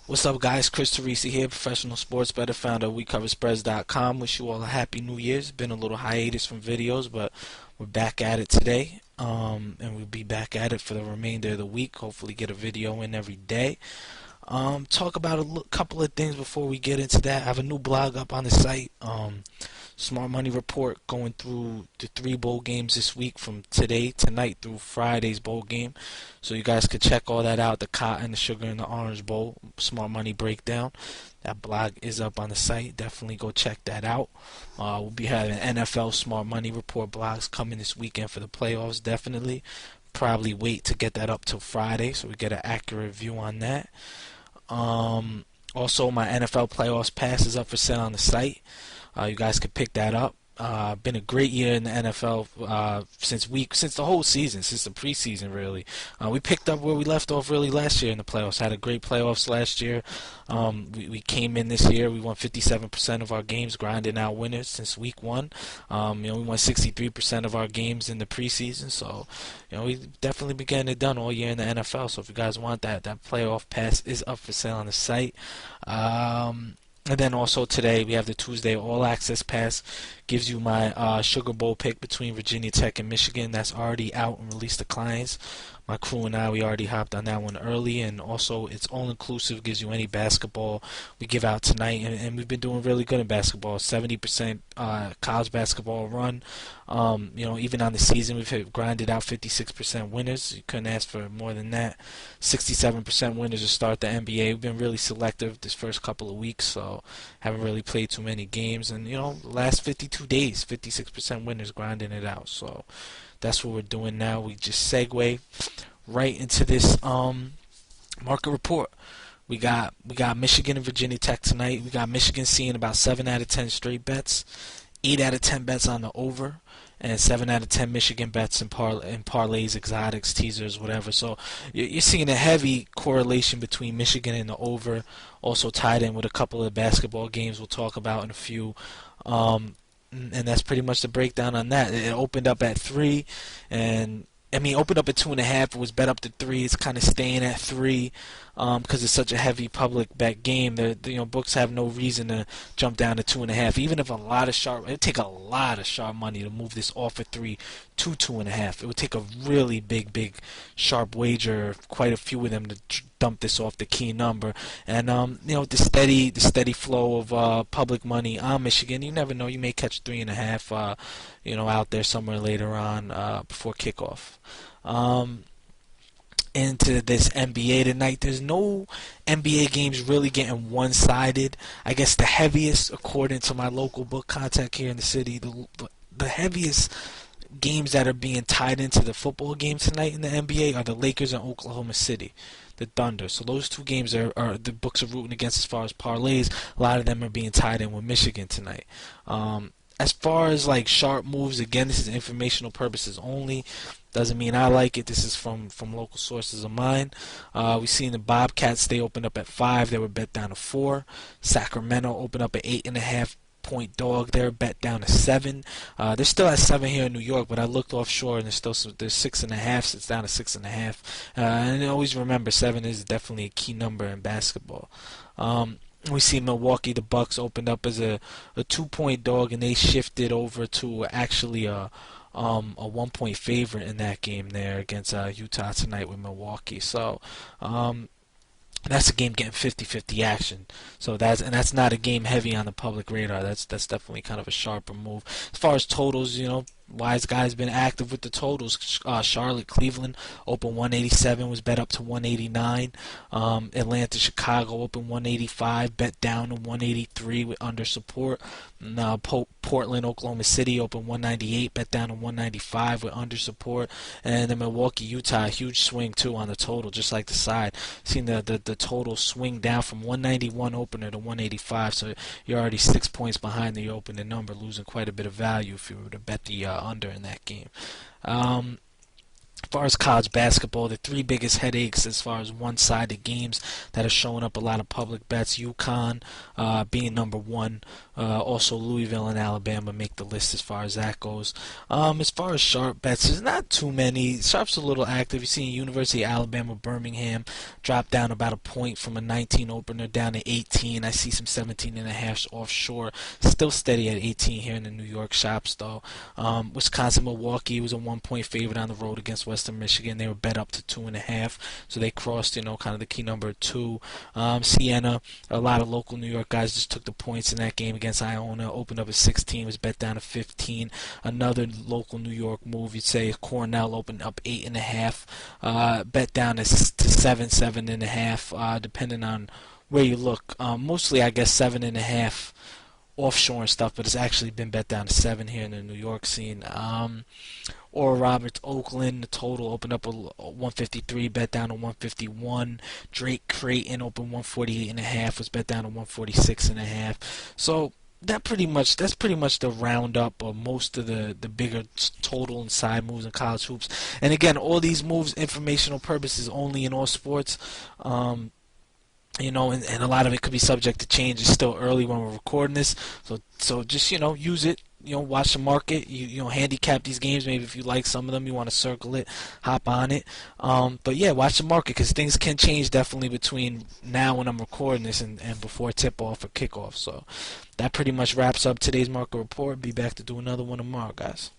What's up, guys? Chris Teresi here, professional sports bettor, founder of WeCoverSpreads.com. Wish you all a happy New Year. It's been a little hiatus from videos, but we're back at it today. And we'll be back at it for the remainder of the week. Hopefully, get a video in every day. Talk about a couple of things before we get into that. I have a new blog up on the site. Smart Money Report, going through the 3 bowl games this week from tonight through Friday's bowl game. So you guys could check all that out, the cotton, the sugar, and the orange bowl, Smart Money Breakdown. That blog is up on the site. Definitely go check that out. We'll be having NFL Smart Money Report blogs coming this weekend for the playoffs, definitely. Probably wait to get that up till Friday so we get an accurate view on that. Also, my NFL Playoffs Pass is up for sale on the site. You guys could pick that up. Been a great year in the NFL since the whole season, since the preseason really. We picked up where we left off really last year in the playoffs. Had a great playoffs last year. We came in this year. We won 57% of our games, grinding out winners since week 1. We won 63% of our games in the preseason. So, we definitely been getting it done all year in the NFL. So if you guys want that playoff pass is up for sale on the site. And then also today we have the Tuesday All Access Pass. Gives you my Sugar Bowl pick between Virginia Tech and Michigan. That's already out and released to clients. My crew and I, we already hopped on that one early. And also it's all inclusive, gives you any basketball we give out tonight. And we've been doing really good in basketball. 70% college basketball run. Even on the season we've grinded out 56% winners. You couldn't ask for more than that. 67% winners to start the NBA. We've been really selective this first couple of weeks, so haven't really played too many games. And the last 52 days, 56% winners grinding it out. So that's what we're doing now. We just segue right into this market report. We got Michigan and Virginia Tech tonight. We got Michigan seeing about 7 out of 10 straight bets, 8 out of 10 bets on the over, and 7 out of 10 Michigan bets in parlays, exotics, teasers, whatever. So you're seeing a heavy correlation between Michigan and the over, also tied in with a couple of basketball games we'll talk about in a few. And that's pretty much the breakdown on that. It opened up at 3, and opened up at 2.5. It was bet up to 3. It's kind of staying at 3 because it's such a heavy public bet game. Books have no reason to jump down to 2.5. Even if it would take a lot of sharp money to move this off at 3 to 2.5. It would take a really big sharp wager, quite a few of them, to dump this off the key number. And the steady flow of public money on Michigan, you never know, you may catch 3.5 out there somewhere later on before kickoff. Into this NBA tonight, there's no NBA games really getting one-sided. I guess the heaviest, according to my local book contact here in the city, the heaviest games that are being tied into the football game tonight in the NBA are the Lakers and Oklahoma City, the Thunder. So those 2 games are the books are rooting against as far as parlays. A lot of them are being tied in with Michigan tonight. As far as like sharp moves, again, this is informational purposes only. Doesn't mean I like it. This is from local sources of mine. We've seen the Bobcats, they opened up at 5. They were bet down to 4. Sacramento opened up at 8.5 point dog. They're bet down to 7. They're still at 7 here in New York, but I looked offshore and there's 6.5, so it's down to 6.5. And always remember, 7 is definitely a key number in basketball. We see Milwaukee, the Bucks opened up as a 2-point dog, and they shifted over to actually a 1-point favorite in that game there against Utah tonight with Milwaukee. So that's a game getting 50-50 action. So that's not a game heavy on the public radar. That's definitely kind of a sharper move. As far as totals, Wise Guy's been active with the totals. Charlotte, Cleveland open 187, was bet up to 189. Atlanta, Chicago open 185, bet down to 183 with under support. Portland, Oklahoma City open 198, bet down to 195 with under support. And then Milwaukee, Utah, huge swing too on the total, just like the side. Seen the total swing down from 191 opener to 185, so you're already 6 points behind the opening number, losing quite a bit of value if you were to bet the under in that game. As far as college basketball, the three biggest headaches as far as one-sided games that are showing up a lot of public bets. UConn being number one. Also, Louisville and Alabama make the list as far as that goes. As far as sharp bets, there's not too many. Sharp's a little active. You see University of Alabama, Birmingham drop down about a point from a 19 opener down to 18. I see some 17.5 offshore. Still steady at 18 here in the New York shops, though. Wisconsin, Milwaukee was a 1-point favorite on the road against Western Michigan. They were bet up to 2.5, so they crossed, kind of the key number 2. Siena, a lot of local New York guys just took the points in that game against Iona. Opened up at 16, was bet down to 15. Another local New York move, you'd say Cornell opened up 8.5, bet down to 7, 7.5, depending on where you look. Mostly, I guess 7.5 offshore and stuff, but it's actually been bet down to 7 here in the New York scene. Oral Roberts, Oakland, the total opened up a 153, bet down to 151. Drake Creighton opened 148.5, was bet down to 146.5. So that's pretty much the roundup of most of the bigger total and side moves in college hoops. And again, all these moves, informational purposes only in all sports. And a lot of it could be subject to change. It's still early when we're recording this, so just use it. Watch the market. Handicap these games. Maybe if you like some of them, you want to circle it, hop on it. But yeah, watch the market because things can change definitely between now when I'm recording this and before tip off or kickoff. So that pretty much wraps up today's market report. Be back to do another one tomorrow, guys.